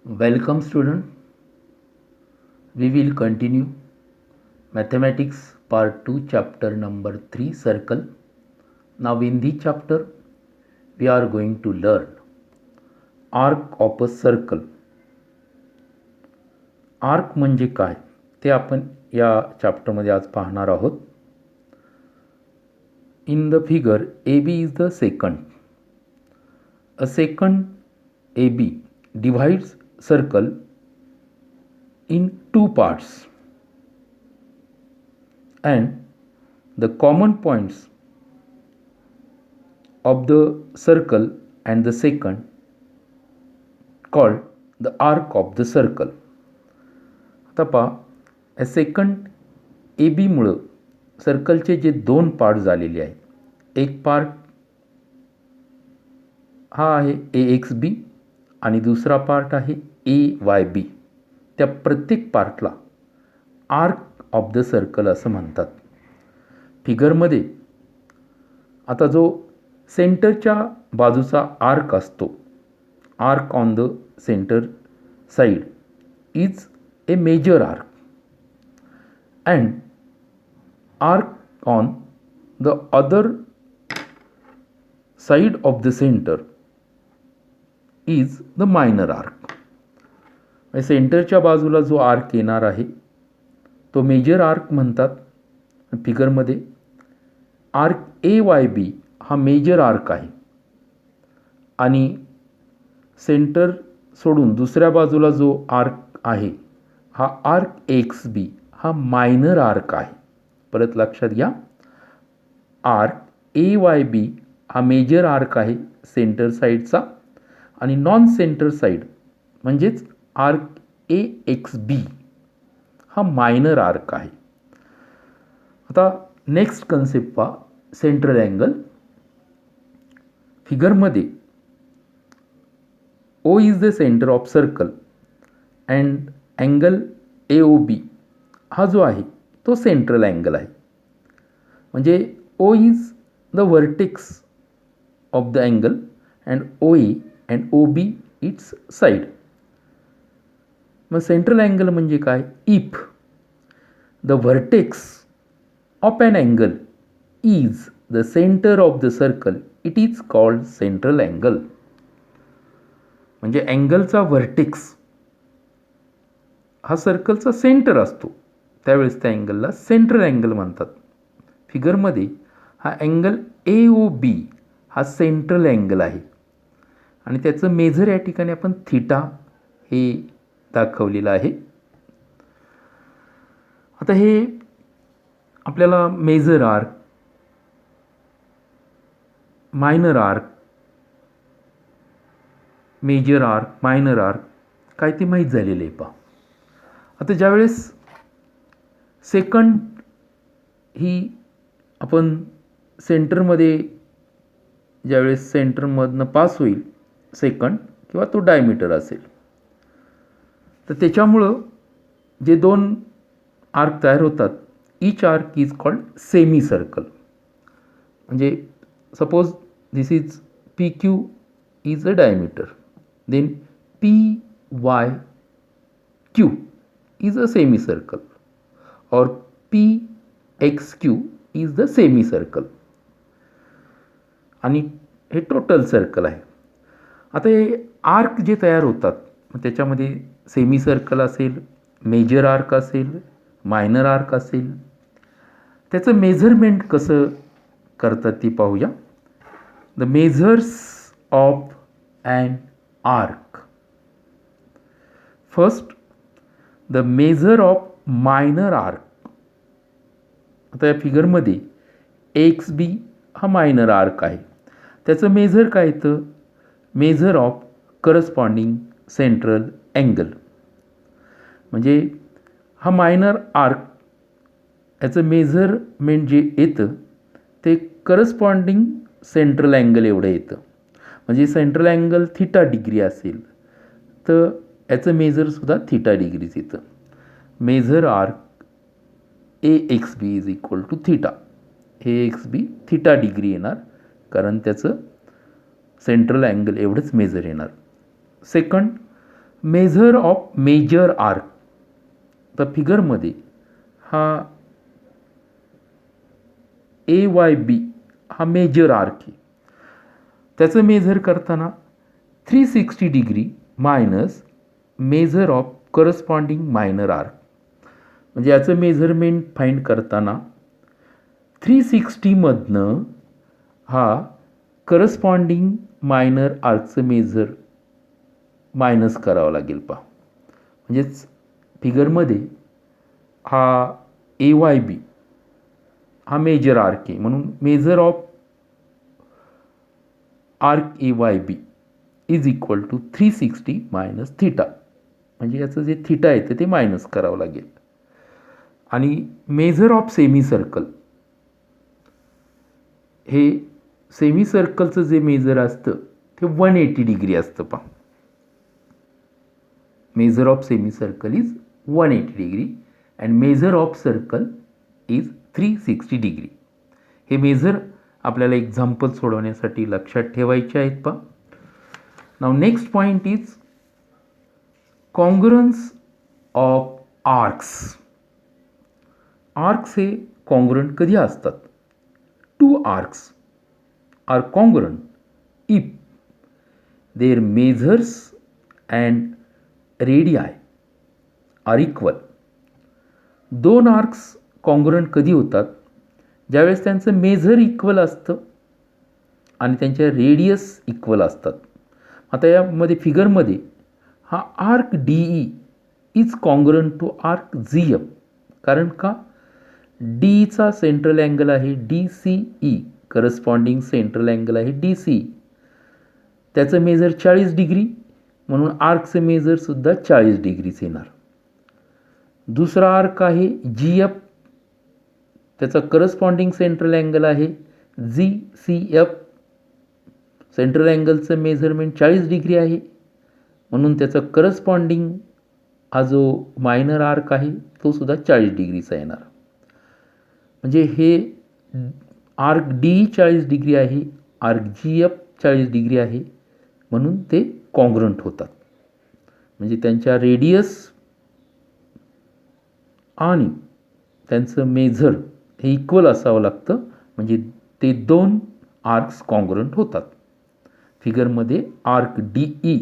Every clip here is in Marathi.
Welcome student. We will continue mathematics part 2 chapter number 3 circle. Now in this chapter we are going to learn arc of a circle. Arc म्हणजे काय ते आपण या चॅप्टर मध्ये आज पाहणार आहोत. In the figure AB is the secant. A secant AB divides circle in two parts and the common points of the circle and the secant called the arc of the circle. आता पहा सेकंड ए बीमुळं सर्कलचे जे दोन पार्ट झालेले आहेत, एक पार्ट हा आहे ए एक्स बी आणि दुसरा पार्ट आहे ए वाय बी. त्या प्रत्येक पार्टला आर्क ऑफ द सर्कल असं म्हणतात. फिगरमध्ये आता जो सेंटरच्या बाजूचा आर्क असतो, arc on the centre side is a major arc and arc on the other side of the center is the minor arc. सेंटरच्या बाजूला जो आर्क येणार आहे तो मेजर आर्क म्हणतात. फिगरमध्ये आर्क ए वाय बी हा मेजर आर्क आहे आणि सेंटर सोडून दुसऱ्या बाजूला जो आर्क आहे हा आर्क एक्स बी हा मायनर आर्क आहे. परत लक्षात घ्या, आर्क ए वाय बी हा मेजर आर्क आहे सेंटर साईडचा आणि नॉन सेंटर साईड म्हणजेच आर्क ए एक्स बी हा मायनर आर्क आहे. आता नेक्स्ट कन्सेप्ट पहा, सेंट्रल अँगल. फिगरमध्ये O is the centre of circle and angle A O B हा जो आहे तो सेंट्रल अँगल आहे. म्हणजे O is the vertex of the angle and O A and O B its side. मग सेंट्रल अँगल म्हणजे काय? If the vertex of an angle is the centre of the circle it is called central angle. म्हणजे अँगलचा वर्टेक्स हा सर्कलचा सेंटर असतो, त्यावेळेस त्या अँगलला सेंट्रल अँगल म्हणतात. फिगरमध्ये हा अँगल ए ओ बी हा सेंट्रल अँगल आहे आणि त्याचं मेजर या ठिकाणी आपण थिटा हे दाखवलेलं आहे. आता हे आपल्याला major arc, minor arc, major arc, minor arc काय ते माहीत झालेलं आहे. पहा आता ज्यावेळेस सेकंड ही आपण सेंटरमध्ये ज्यावेळेस सेंटरमधनं पास होईल सेकंड किंवा तो डायमीटर असेल तर त्याच्यामुळं जे दोन आर्क तयार होतात, each arc is called semi circle. म्हणजे suppose this is P Q is a diameter, then P Y Q is a semicircle or PXQ is the semicircle आणि हे टोटल सर्कल आहे. आता हे आर्क जे तयार होतात त्याच्यामध्ये सेमी सर्कल असेल, मेजर आर्क असेल, मायनर आर्क असेल, त्याचं मेजरमेंट कसं करतात ती पाहूया. The measures of an arc. First the measure of minor arc. आता या फिगरमध्ये एक्स बी हा मायनर आर्क आहे, त्याचं मेजर काय येतं? Measure of corresponding central angle. म्हणजे हा मायनर आर्क याचं मेजरमेंट जे येतं ते करस्पॉन्डिंग सेंट्रल अँगल एवढं येतं. म्हणजे सेंट्रल अँगल थिटा डिग्री असेल तर याचं मेजरसुद्धा थिटा डिग्रीज येतं. Measure arc A X B is equal to theta. हे एक्स बी थिटा डिग्री येणार कारण त्याचं सेंट्रल अँगल एवढंच मेजर येणार. Second measure of major arc. तर फिगरमध्ये हा AYB हा मेजर आर्क आहे. त्याचं मेजर करताना 360 degree minus measure of corresponding minor arc. म्हणजे याचं मेजरमेंट फाइंड करताना 360मधनं हा करस्पॉन्डिंग मायनर आर्कचं मेजर मायनस करावं लागेल पहा. म्हणजेच फिगरमध्ये हा AYB हा मेजर आर्क आहे, म्हणून measure of arc AYB is equal to 360 minus theta. म्हणजे याचं जे थिटा येतं ते मायनस करावं लागेल. आणि मेजर ऑफ सेमी सर्कल, हे सेमी सर्कलचं जे मेजर असतं ते 180 डिग्री असतं पहा. Measure of semi circle is 180 degree and measure of circle is 360 degree. हे मेजर आपल्याला एक्झाम्पल सोडवण्यासाठी लक्षात ठेवायचे आहेत पहा. Now next point is congruence of arcs. Arcs हे कॉन्ग्रुअंट कधी असतात? Two arcs are congruent if their measures and radii are equal. दोन आर्क्स कॉन्ग्रुअंट कधी होतात? ज्यावेळेस त्यांचं मेजर इक्वल असतं आणि त्यांच्या रेडियस इक्वल असतात. आता यामध्ये फिगरमध्ये हा arc DE is congruent to arc GF. कारण का? डीचा सेंट्रल अँगल आहे DCE, करस्पॉन्डिंग सेंट्रल अँगल आहे DC. त्याचं मेजर 40 डिग्री, म्हणून आर्कचं मेजरसुद्धा 40 डिग्रीच येणार. दुसरा आर्क आहे GF, त्याचा करस्पॉन्डिंग सेंट्रल अँगल आहे GCF. सेंट्रल अँगलचं मेजरमेंट 40 डिग्री आहे, म्हणून त्याचा करस्पॉन्डिंग हा जो मायनर आर्क आहे तो सुद्धा 40 डिग्रीचा येणार. म्हणजे हे आर्क DE 40 डिग्री आहे, आर्क GF 40 डिग्री आहे, म्हणून ते कॉन्ग्रुअंट होतात. म्हणजे त्यांच्या रेडियस आणि त्यांचं मेजर हे इक्वल असावं लागतं, म्हणजे ते दोन आर्क्स कॉन्ग्रुअंट होतात. फिगरमध्ये arc DE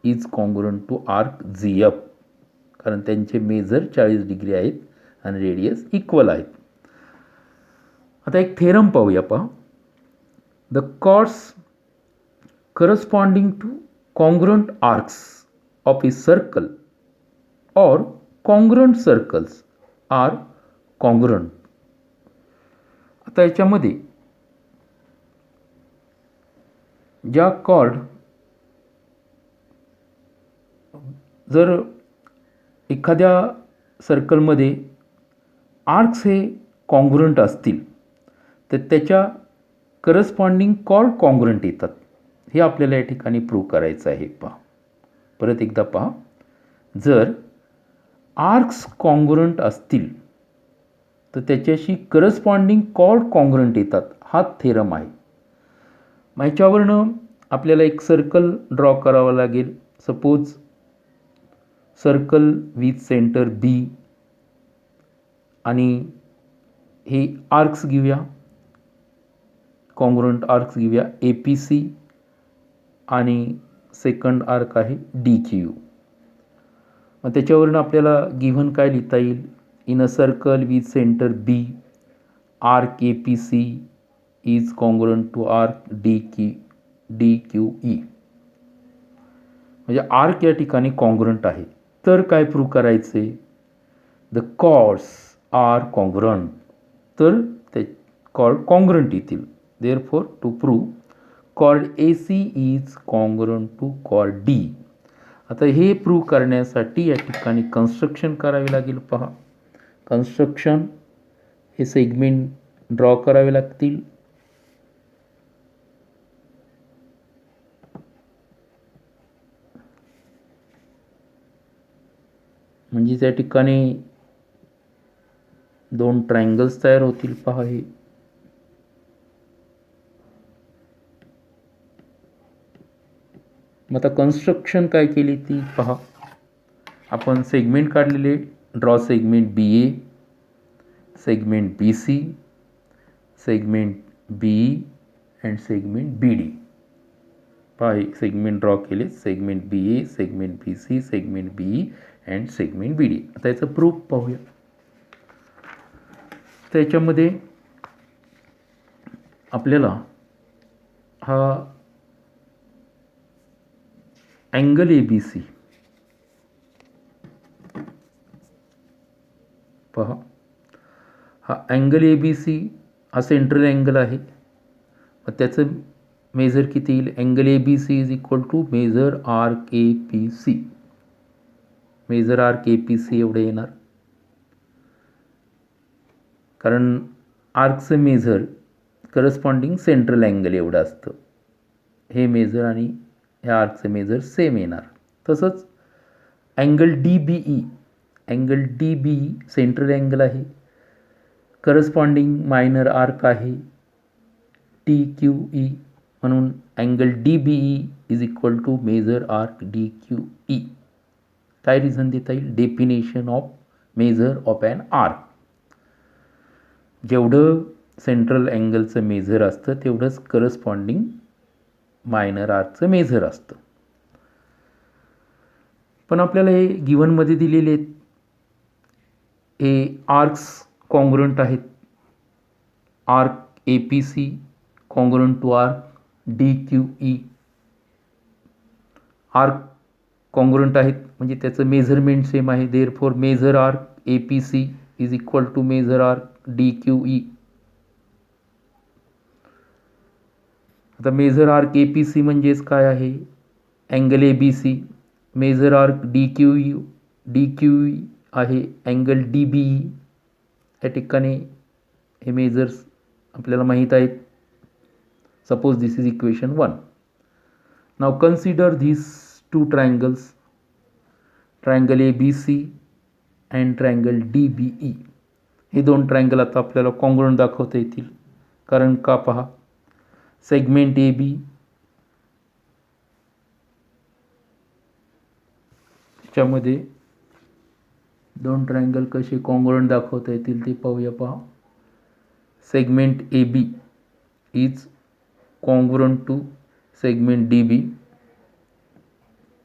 is congruent to arc GF, कारण त्यांचे मेजर 40 डिग्री आहेत आणि रेडियस इक्वल आहेत. आता एक थेरम पाहूया पहा. The chords corresponding to congruent arcs of a circle or congruent circles are congruent. आता याच्यामध्ये ज्या कॉर्ड जर एखाद्या सर्कलमध्ये आर्क्स हे कॉन्ग्रुअंट असतील तर त्याच्या करस्पॉन्डिंग कॉर्ड कॉन्ग्रुअंट येतात. हे आपल्याला या ठिकाणी प्रूव्ह करायचं आहे पहा. परत एकदा पहा. जर आर्क्स कॉन्ग्रुअंट असतील तर त्याच्याशी करस्पॉन्डिंग कॉर्ड कॉन्ग्रुअंट येतात. हा थेरम आहे. मग ह्याच्यावरनं आपल्याला एक सर्कल ड्रॉ करावं लागेल. Suppose circle with centre B आणि हे आर्क्स घेऊया, कॉन्ग्रुअंट आर्क्स घेऊया APC आणि सेकंड आर्क आहे DQ. मग त्याच्यावरून आपल्याला गिव्हन काय लिहिता येईल? In a circle with centre B arc APC is congruent to arc DQE. म्हणजे आर्क या ठिकाणी कॉन्ग्रुअंट आहे. तर काय प्रूव्ह करायचे? The chords are congruent. तर ते कॉर्ड कॉन्ग्रुअंट येतील. Therefore to prove chord AC is congruent to cord D. आता हे प्रूव्ह करण्यासाठी या ठिकाणी कन्स्ट्रक्शन करावे लागेल पहा. कन्स्ट्रक्शन हे सेगमेंट ड्रॉ करावे लागतील. म्हणजे त्या ठिकाणी दोन ट्रायंगल्स तयार होतील पहा. हे मग आता कन्स्ट्रक्शन काय केली ती पहा. आपण सेगमेंट काढलेले, draw segment B A, segment B C, segment B E and segment B D. पहा एक सेगमेंट ड्रॉ केले, segment B A, segment B C, segment B E and segment B D. आता याचं प्रूफ पाहूया. त्याच्यामध्ये आपल्याला हा अँगल ए बी सी पहा, हा अँगल ए बी सी हा सेंट्रल अँगल आहे. मग त्याचं मेजर किती येईल? Angle A B C is equal to measure arc A P C. Measure arc A P C एवढे येणार, कारण आर्कचं मेजर करस्पॉन्डिंग सेंट्रल अँगल एवढं असतं. हे मेजर आणि ह्या आर्कचं मेजर सेम येणार. तसंच angle D B E, angle D B E central angle आहे, करस्पॉन्डिंग मायनर आर्क आहे टी क्यू ई, म्हणून angle D B E is equal to measure arc D Q E. काय रिझन देता येईल? Definition of measure of an arc. जेवढं सेंट्रल अँगलचं मेजर असतं तेवढंच करस्पॉन्डिंग मायनर आर्कचं मेजर असतं. पण आपल्याला हे गिवनमध्ये दिलेले आहेत, हे आर्क्स कॉन्ग्रुएंट आहेत. Arc A P C congruent to arc D Q E. Arc congruent आहेत म्हणजे त्याचं मेजरमेंट सेम आहे. Therefore measure arc A P C is equal to measure arc D Q E. आता measure arc A P C म्हणजेच काय आहे? Angle A B C. Measure arc D Q E आहे अँगल डी बी ई. या ठिकाणी हे मेजर्स आपल्याला माहीत आहेत. Suppose this is equation 1. नाव consider this two triangles, triangle A B C and triangle D B E. हे दोन ट्रायंगल आता आपल्याला कॉन्ग्रुएंट दाखवता येतील. कारण का पहा, सेगमेंट ए बी त्याच्यामध्ये दोन ट्रायंगल कसे कॉन्ग्रुएंट दाखवता येतील ते पाहूया. पहा, segment A B is congruent to segment DB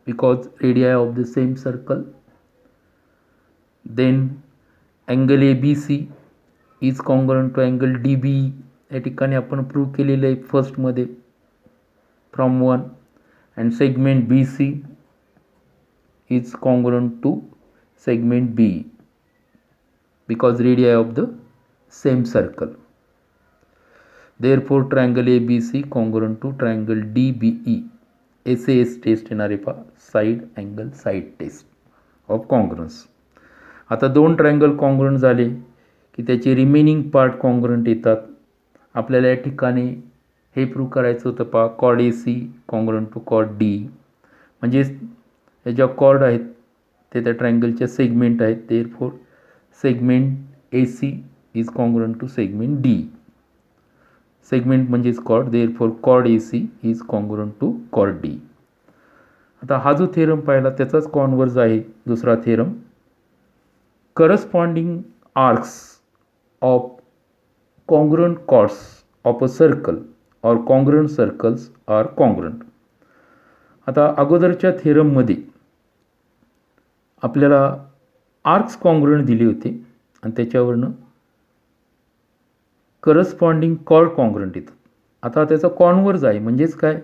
because radii of the same circle. Then angle ABC is congruent to angle DBE. या ठिकाणी आपण प्रूव्ह केलेलं आहे फर्स्टमध्ये from 1. And segment B C is congruent to segment B because radii of the same circle. Therefore triangle ABC congruent to triangle DBE. SAS test येणार आहे पहा, side angle side test of congruence. आता दोन ट्रायंगल कॉन्ग्रुएंट झाले की त्याचे रिमेनिंग पार्ट कॉन्ग्रुएंट येतात. आपल्याला या ठिकाणी हे प्रूव्ह करायचं होतं पहा, chord A C congruent to chord D. म्हणजेच या ज्या कॉर्ड आहेत ते त्या ट्रायंगलच्या सेगमेंट आहेत. Therefore segment A C is congruent to segment D. Segment म्हणजेच chord, therefore chord A C is congruent to chord D. आता हा जो थेरम पाहिला त्याचाच कॉन्व्हर्स आहे दुसरा theorem. Corresponding arcs of congruent chords of a circle और कॉन्ग्रुएंट सर्कल्स आर कॉन्ग्रुएंट. आता अगोदरच्या थेरममध्ये आपल्याला आर्क्स कॉन्ग्रुएंट दिले होते आणि त्याच्यावरनं करस्पॉन्डिंग कॉर्ड कॉन्ग्रुएंट येतात. आता त्याचा कॉन्व्हर्स आहे म्हणजेच काय,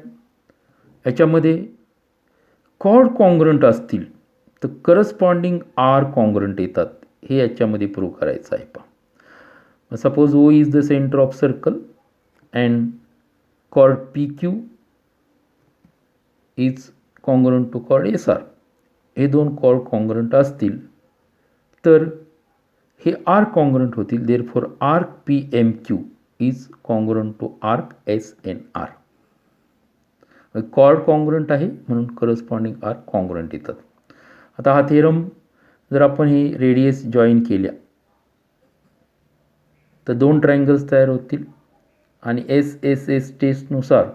याच्यामध्ये कॉर्ड कॉन्ग्रुएंट असतील तर करस्पॉन्डिंग आर कॉन्ग्रुएंट येतात. हे याच्यामध्ये प्रूव्ह करायचं आहे. पहा, suppose O is the centre of circle and chord P Q is congruent to chord S R. हे दोन कॉर्ड कॉन्ग्रुएंट असतील तर हे आर कॉन्ग्रुएंट होतील. Therefore arc P M Q is congruent to arc S N R. Chord congruent आहे म्हणून करस्पॉन्डिंग आर्क कॉन्ग्रुएंट येतात. आता हा थेरम जर आपण हे रेडियस जॉईन केल्या तर दोन ट्रायंगल्स तयार होतील आणि एस एस एस टेस्टनुसार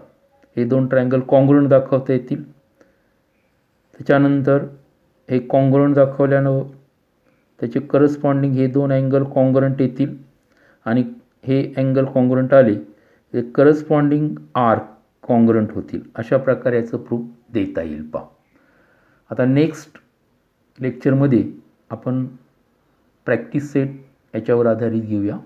हे दोन ट्रायंगल कॉन्ग्रुएंट दाखवता येतील. त्याच्यानंतर हे कॉन्ग्रुएंट दाखवल्यानं त्याचे करस्पॉन्डिंग हे दोन अँगल कॉन्ग्रुएंट येतील आणि हे अँगल कॉन्ग्रुएंट आले ते करस्पॉन्डिंग आर्क कॉन्ग्रुएंट होतील. अशा प्रकारे याचं प्रूफ देता येईल. पहा आता नेक्स्ट लेक्चरमध्ये आपण प्रॅक्टिस सेट याच्यावर आधारित घेऊया.